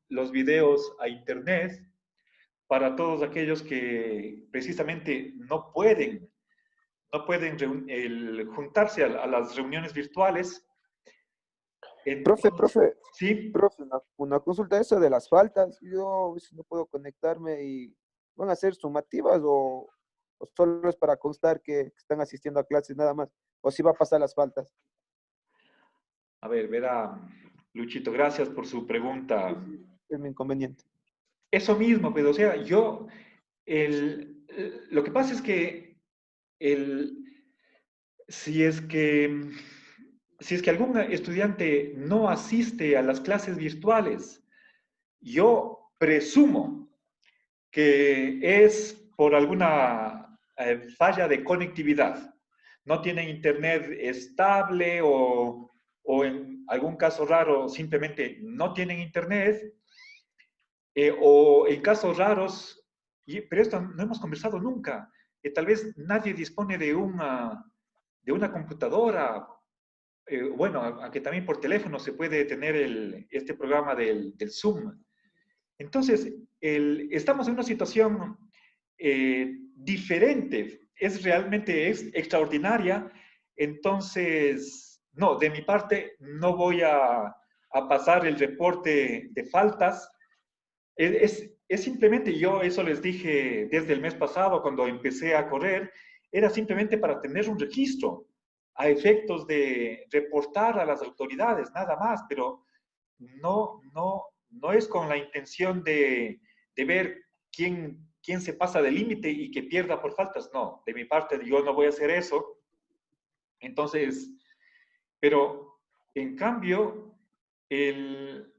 los videos a internet para todos aquellos que precisamente no pueden juntarse a las reuniones virtuales. Entonces, Profe, sí, profe, una consulta eso de las faltas. Yo a veces no puedo conectarme y van a ser sumativas o solo es para constar que están asistiendo a clases nada más, o si va a pasar las faltas. a ver, verá, Luchito, gracias por su Sí, pregunta. sí, es mi inconveniente. Eso mismo, pero o sea, lo que pasa es que el, si es que, si es que algún estudiante no asiste a las clases virtuales, yo presumo que es por alguna falla de conectividad. No tienen internet estable o en algún caso raro simplemente no tienen internet o en casos raros, pero esto no hemos conversado nunca, tal vez nadie dispone de una computadora, bueno, aunque también por teléfono se puede tener este programa del Zoom. Entonces, estamos en una situación diferente, es extraordinaria, entonces, no, de mi parte no voy a pasar el reporte de faltas, es simplemente, yo eso les dije desde el mes pasado cuando empecé a correr, era simplemente para tener un registro a efectos de reportar a las autoridades, nada más, pero no es con la intención de ver quién se pasa del límite y que pierda por faltas. No, de mi parte yo no voy a hacer eso. Entonces, pero en cambio, el,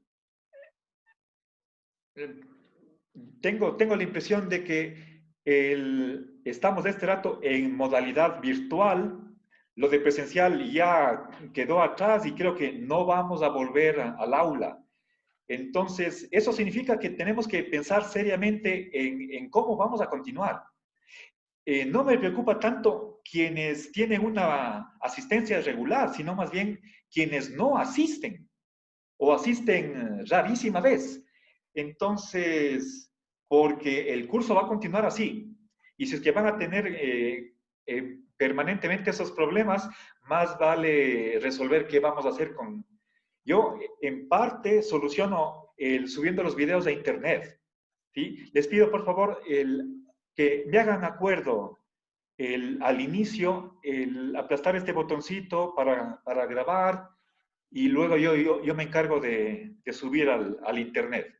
el- tengo la impresión de que estamos de este rato en modalidad virtual. Lo de presencial ya quedó atrás y creo que no vamos a volver al aula. Entonces, eso significa que tenemos que pensar seriamente en cómo vamos a continuar. No me preocupa tanto quienes tienen una asistencia regular, sino más bien quienes no asisten o asisten rarísima vez. Entonces, porque el curso va a continuar así. Y si es que van a tener permanentemente esos problemas, más vale resolver qué vamos a hacer con... Yo, en parte, soluciono subiendo los videos a internet. ¿Sí? Les pido, por favor, que me hagan acuerdo al inicio, aplastar este botoncito para grabar y luego yo me encargo de subir al internet.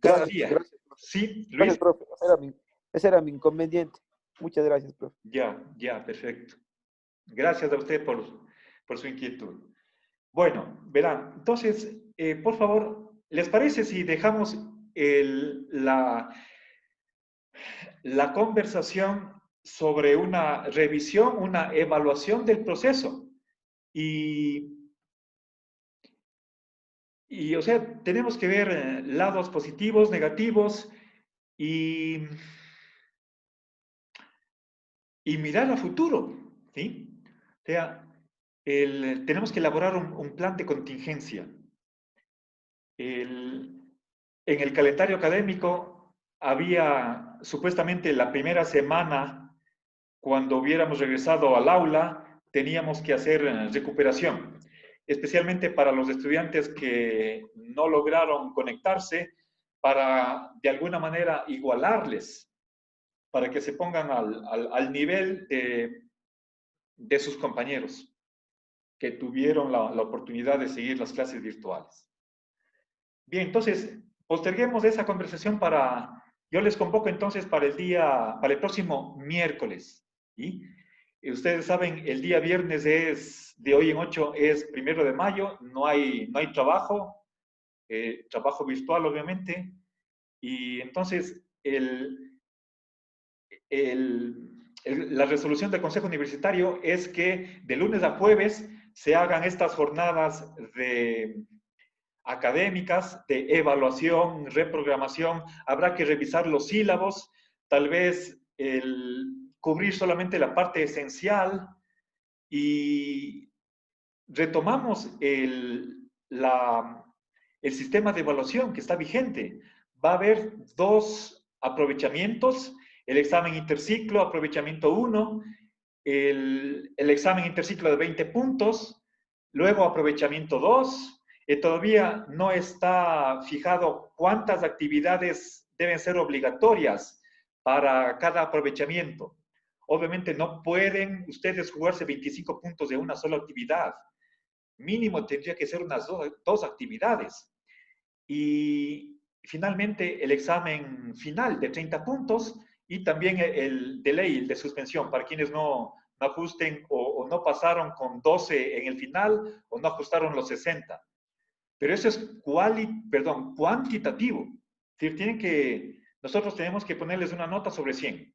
Cada Gracias, día. gracias, profe. ¿Sí, Gracias, Luis? profe. Ese era mi inconveniente. Muchas gracias, profe. Ya, ya, perfecto. Gracias a usted por su inquietud. Bueno, verán, entonces, por favor, ¿les parece si dejamos la conversación sobre una revisión, una evaluación del proceso? Y, o sea, tenemos que ver lados positivos, negativos y, mirar a futuro, ¿sí? O sea, tenemos que elaborar un plan de contingencia. En el calendario académico había supuestamente la primera semana, cuando hubiéramos regresado al aula, teníamos que hacer recuperación, especialmente para los estudiantes que no lograron conectarse, para de alguna manera igualarles, para que se pongan al nivel de sus compañeros que tuvieron la oportunidad de seguir las clases virtuales. Bien, entonces, posterguemos esa conversación yo les convoco entonces para el próximo miércoles, ¿sí? Y ustedes saben, el día viernes de hoy en 8 es 1 de mayo, no hay trabajo, trabajo virtual obviamente, y entonces la resolución del Consejo Universitario es que de lunes a jueves se hagan estas jornadas académicas de evaluación, reprogramación. Habrá que revisar los sílabos, tal vez cubrir solamente la parte esencial y retomamos el sistema de evaluación que está vigente. Va a haber dos aprovechamientos, el examen interciclo, aprovechamiento 1, el examen interciclo de 20 puntos, luego aprovechamiento 2, todavía no está fijado cuántas actividades deben ser obligatorias para cada aprovechamiento. Obviamente no pueden ustedes jugarse 25 puntos de una sola actividad. Mínimo tendría que ser unas dos actividades. Y finalmente el examen final de 30 puntos y también el de ley, el de suspensión, para quienes no ajusten o no pasaron con 12 en el final o no ajustaron los 60. Pero eso es cuantitativo. Es decir, nosotros tenemos que ponerles una nota sobre 100.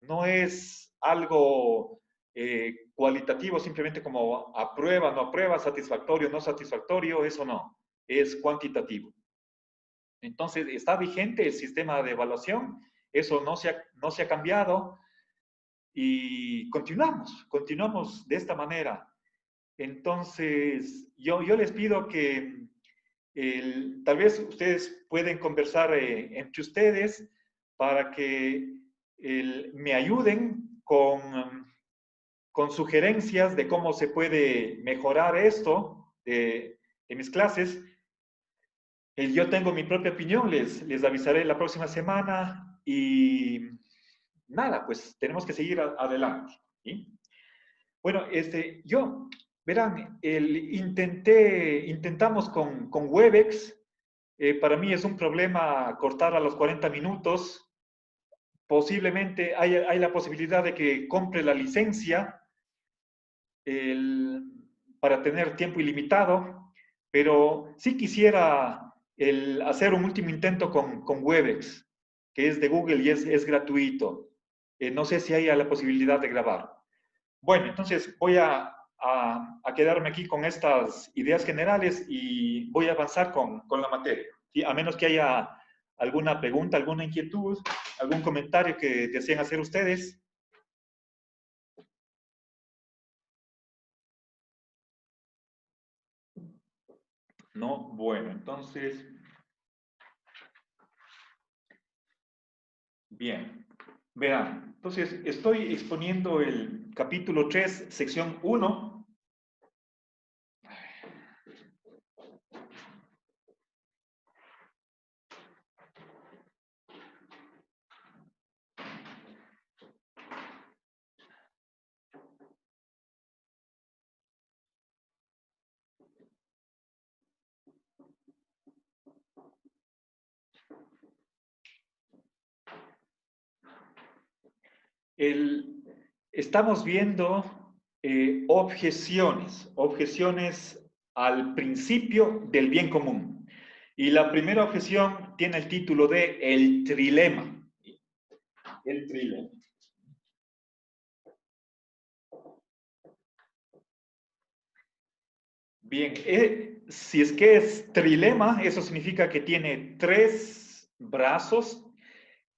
No es algo cualitativo, simplemente como aprueba, no aprueba, satisfactorio, no satisfactorio, eso no. Es cuantitativo. Entonces, está vigente el sistema de evaluación, eso no se ha cambiado y continuamos de esta manera. Entonces, yo les pido que tal vez ustedes pueden conversar entre ustedes para que me ayuden con sugerencias de cómo se puede mejorar esto de mis clases. Yo tengo mi propia opinión, les avisaré la próxima semana y nada, pues tenemos que seguir adelante. ¿Sí? Bueno, verán, intentamos con Webex. Para mí es un problema cortar a los 40 minutos. Posiblemente hay la posibilidad de que compre la licencia para tener tiempo ilimitado, pero sí quisiera hacer un último intento con Webex, que es de Google y es gratuito. No sé si hay la posibilidad de grabar. Bueno, entonces voy a quedarme aquí con estas ideas generales y voy a avanzar con la materia. ¿Sí? A menos que haya alguna pregunta, alguna inquietud, algún comentario que deseen hacer ustedes. No, bueno, entonces, bien. Verán, entonces estoy exponiendo el capítulo 3, sección 1. Estamos viendo objeciones al principio del bien común. Y la primera objeción tiene el título de el trilema. El trilema. Bien, si es que es trilema, eso significa que tiene 3 brazos.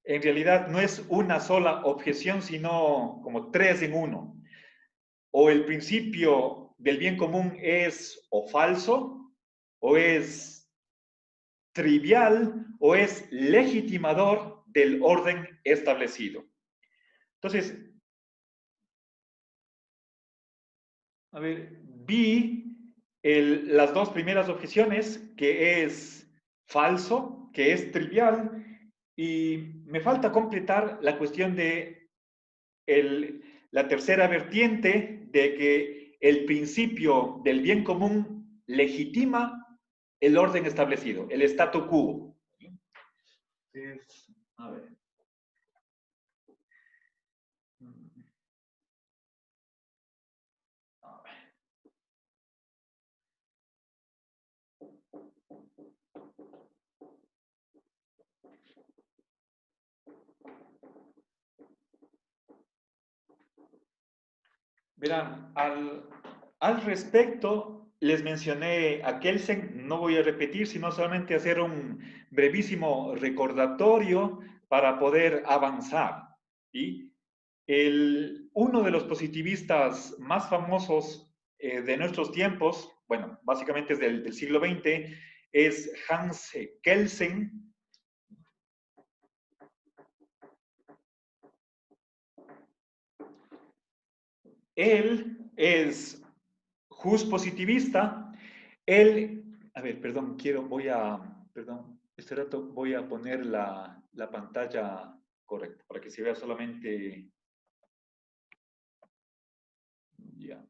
En realidad no es una sola objeción, sino como 3 en 1. O el principio del bien común es o falso, o es trivial, o es legitimador del orden establecido. Entonces, a ver, vi las 2 primeras objeciones, que es falso, que es trivial, y me falta completar la cuestión de la tercera vertiente, de que el principio del bien común legitima el orden establecido, el statu quo. Entonces, a ver. Verán, al respecto, les mencioné a Kelsen, no voy a repetir, sino solamente hacer un brevísimo recordatorio para poder avanzar. ¿Sí? Uno de los positivistas más famosos de nuestros tiempos, bueno, básicamente es del siglo XX, es Hans Kelsen. Él es just positivista. Él, a ver, perdón, este rato voy a poner la pantalla correcta para que se vea solamente, ya.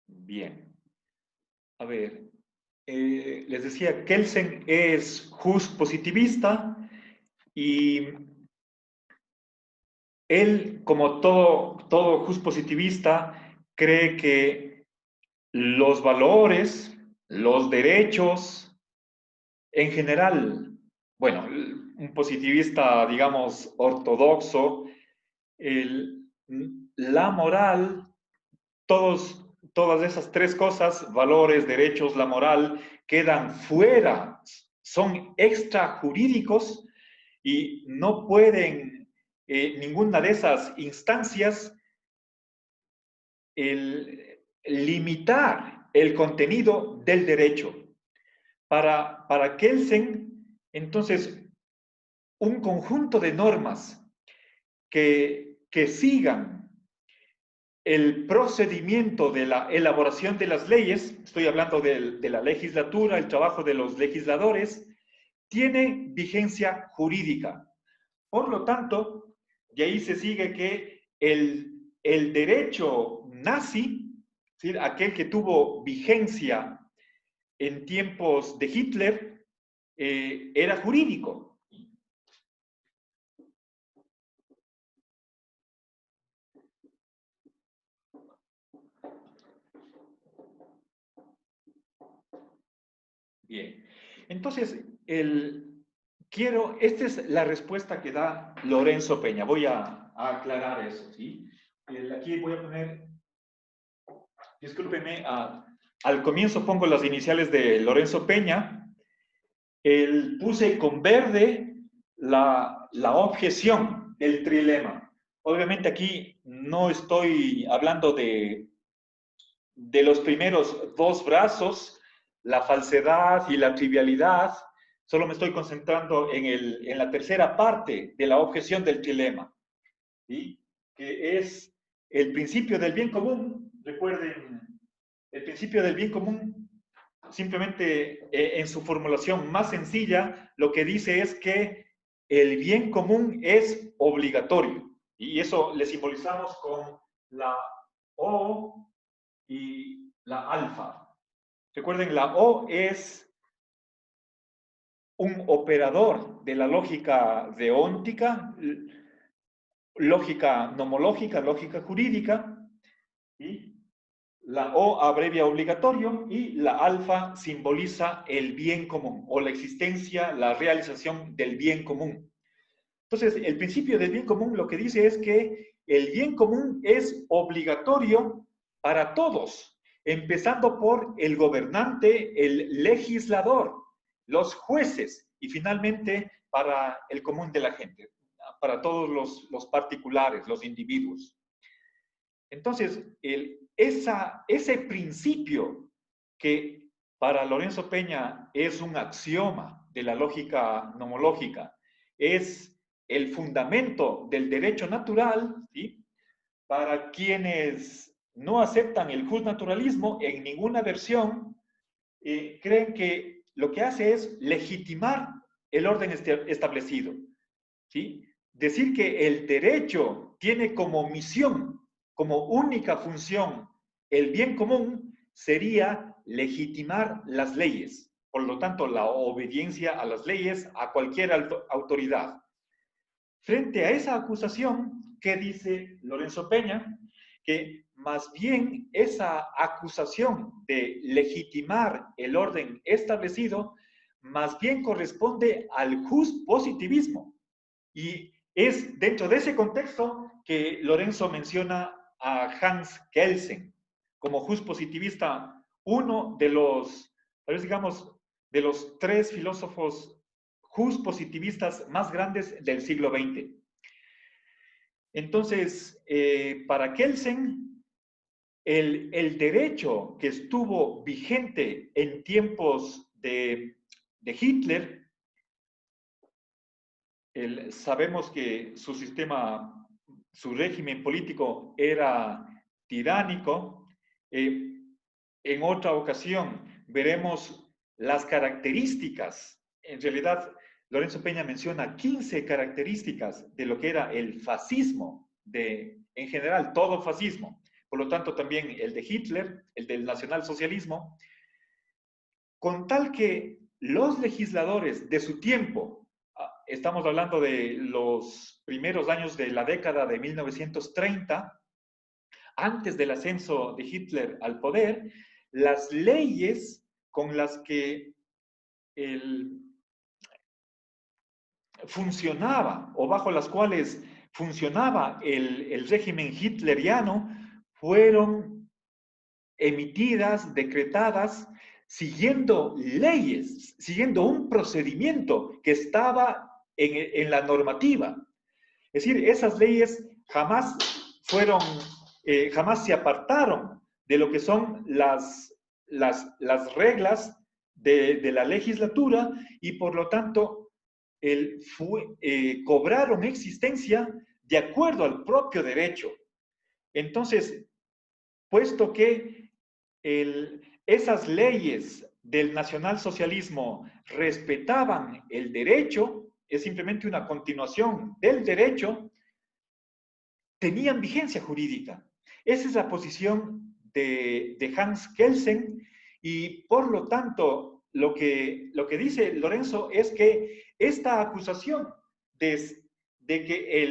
Bien. A ver, les decía, Kelsen es just positivista y él, como todo just positivista, cree que los valores, los derechos, en general, bueno, un positivista, digamos, ortodoxo, la moral, todas esas tres cosas, valores, derechos, la moral, quedan fuera, son extrajurídicos y no pueden, ninguna de esas instancias, limitar el contenido del derecho. Para Kelsen, entonces, un conjunto de normas que sigan el procedimiento de la elaboración de las leyes, estoy hablando de la legislatura, el trabajo de los legisladores, tiene vigencia jurídica. Por lo tanto, de ahí se sigue que el derecho nazi, ¿sí?, aquel que tuvo vigencia en tiempos de Hitler, era jurídico. Bien. Entonces, esta es la respuesta que da Lorenzo Peña. Voy a aclarar eso, ¿sí? Aquí voy a poner, discúlpeme, al comienzo pongo las iniciales de Lorenzo Peña. Puse con verde la objeción del trilema. Obviamente aquí no estoy hablando de los primeros dos brazos, la falsedad y la trivialidad, solo me estoy concentrando en la tercera parte de la objeción del trilema, ¿sí?, que es el principio del bien común. Recuerden, el principio del bien común, simplemente en su formulación más sencilla, lo que dice es que el bien común es obligatorio. Y eso le simbolizamos con la O y la alfa. Recuerden, la O es un operador de la lógica deóntica, lógica nomológica, lógica jurídica, y la O abrevia obligatorio y la alfa simboliza el bien común o la existencia, la realización del bien común. Entonces, el principio del bien común lo que dice es que el bien común es obligatorio para todos, empezando por el gobernante, el legislador, los jueces y finalmente para el común de la gente, para todos los particulares, los individuos. Entonces, ese principio que para Lorenzo Peña es un axioma de la lógica nomológica, es el fundamento del derecho natural, ¿sí?, para quienes no aceptan el justnaturalismo en ninguna versión, creen que lo que hace es legitimar el orden establecido, ¿sí? Decir que el derecho tiene como misión, como única función, el bien común, sería legitimar las leyes. Por lo tanto, la obediencia a las leyes, a cualquier autoridad. Frente a esa acusación, ¿qué dice Lorenzo Peña? Que más bien esa acusación de legitimar el orden establecido, más bien corresponde al just positivismo. Y es dentro de ese contexto que Lorenzo menciona a Hans Kelsen como just positivista, uno de los, digamos, de los tres filósofos jus positivistas más grandes del siglo XX. Entonces, para Kelsen, el derecho que estuvo vigente en tiempos de Hitler, sabemos que su sistema, su régimen político era tiránico. En otra ocasión veremos las características. En realidad, Lorenzo Peña menciona 15 características de lo que era el fascismo, en general, todo fascismo. Por lo tanto, también el de Hitler, el del nacionalsocialismo, con tal que los legisladores de su tiempo, estamos hablando de los primeros años de la década de 1930, antes del ascenso de Hitler al poder, las leyes con las que funcionaba o bajo las cuales funcionaba el régimen hitleriano fueron emitidas, decretadas, siguiendo leyes, siguiendo un procedimiento que estaba en la normativa. Es decir, esas leyes jamás fueron, jamás se apartaron de lo que son las reglas de la legislatura y por lo tanto cobraron existencia de acuerdo al propio derecho. Entonces, puesto que esas leyes del nacionalsocialismo respetaban el derecho, es simplemente una continuación del derecho, tenían vigencia jurídica. Esa es la posición de Hans Kelsen y por lo tanto lo que dice Lorenzo es que esta acusación de que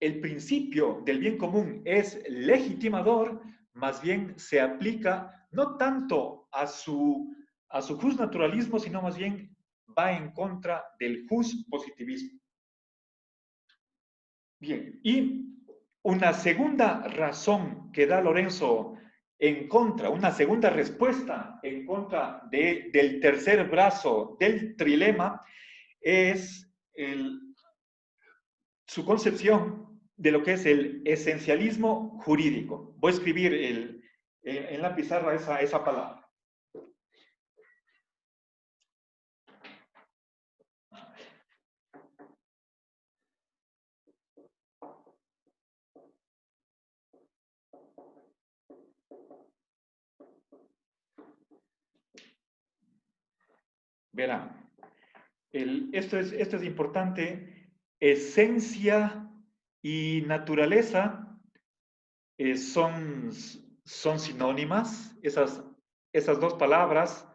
el principio del bien común es legitimador, más bien se aplica no tanto a su justnaturalismo, sino más bien va en contra del positivismo. Bien, y una segunda razón que da Lorenzo en contra, una segunda respuesta en contra del tercer brazo del trilema es su concepción de lo que es el esencialismo jurídico. Voy a escribir en la pizarra esa palabra. Verán, esto es importante. Esencia y naturaleza son sinónimas. Esas dos palabras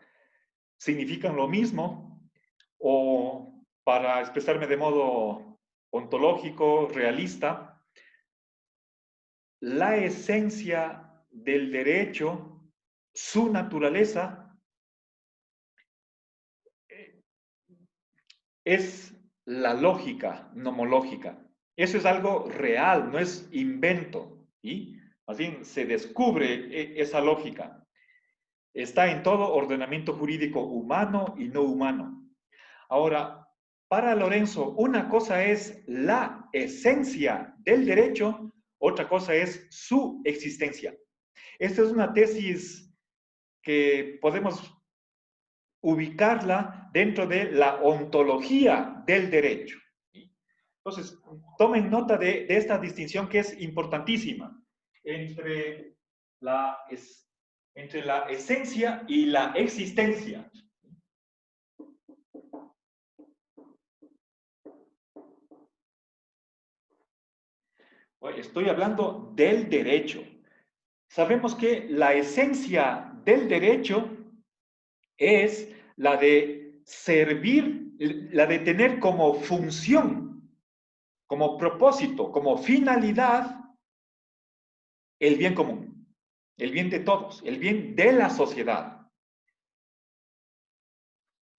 significan lo mismo, o para expresarme de modo ontológico, realista, la esencia del derecho, su naturaleza, es la lógica nomológica. Eso es algo real, no es invento. ¿Sí? Más bien se descubre esa lógica. Está en todo ordenamiento jurídico humano y no humano. Ahora, para Lorenzo, una cosa es la esencia del derecho, otra cosa es su existencia. Esta es una tesis que podemos ubicarla dentro de la ontología del derecho. Entonces, tomen nota de esta distinción que es importantísima entre la esencia y la existencia. Estoy hablando del derecho. Sabemos que la esencia del derecho es la de servir, la de tener como función, como propósito, como finalidad, el bien común, el bien de todos, el bien de la sociedad.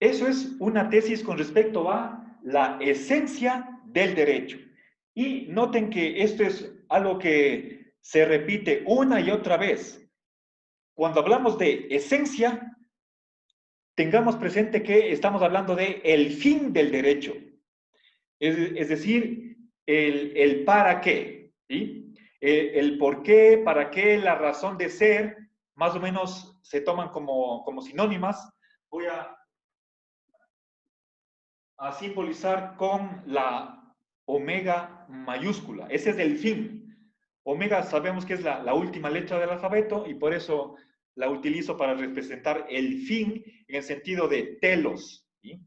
Eso es una tesis con respecto a la esencia del derecho. Y noten que esto es algo que se repite una y otra vez. Cuando hablamos de esencia, tengamos presente que estamos hablando de el fin del derecho, es decir, el para qué, ¿sí? El por qué, para qué, la razón de ser, más o menos se toman como sinónimas. Voy a simbolizar con la omega mayúscula. Ese es el fin. Omega sabemos que es la última letra del alfabeto y por eso la utilizo para representar el fin en el sentido de telos, ¿sí?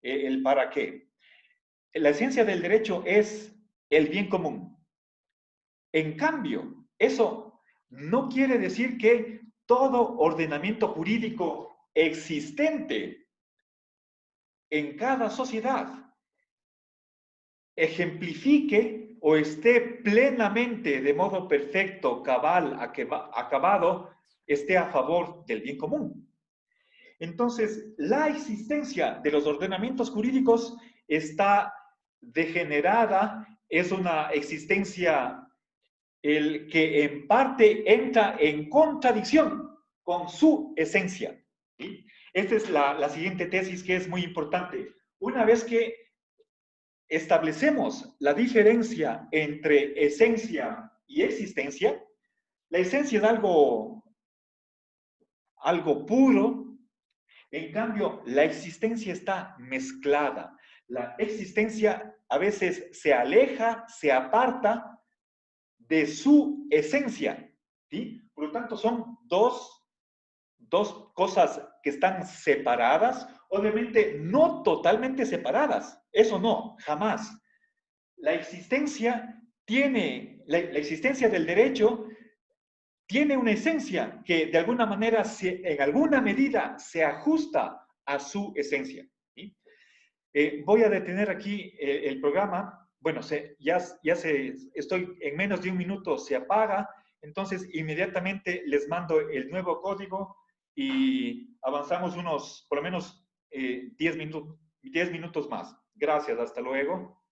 El para qué. La esencia del derecho es el bien común. En cambio, eso no quiere decir que todo ordenamiento jurídico existente en cada sociedad ejemplifique o esté plenamente, de modo perfecto, cabal, acabado, esté a favor del bien común. Entonces, la existencia de los ordenamientos jurídicos está degenerada, es una existencia que en parte entra en contradicción con su esencia, ¿sí? Esta es la siguiente tesis que es muy importante. Una vez que establecemos la diferencia entre esencia y existencia, la esencia es algo puro, en cambio, la existencia está mezclada. La existencia a veces se aleja, se aparta de su esencia, ¿sí? Por lo tanto, son dos cosas que están separadas, obviamente no totalmente separadas, eso no, jamás. La existencia la existencia del derecho tiene una esencia que de alguna manera, en alguna medida, se ajusta a su esencia, ¿sí? Voy a detener aquí el programa. Bueno, estoy en menos de un minuto, se apaga. Entonces, inmediatamente les mando el nuevo código y avanzamos por lo menos 10 minutos más. Gracias, hasta luego.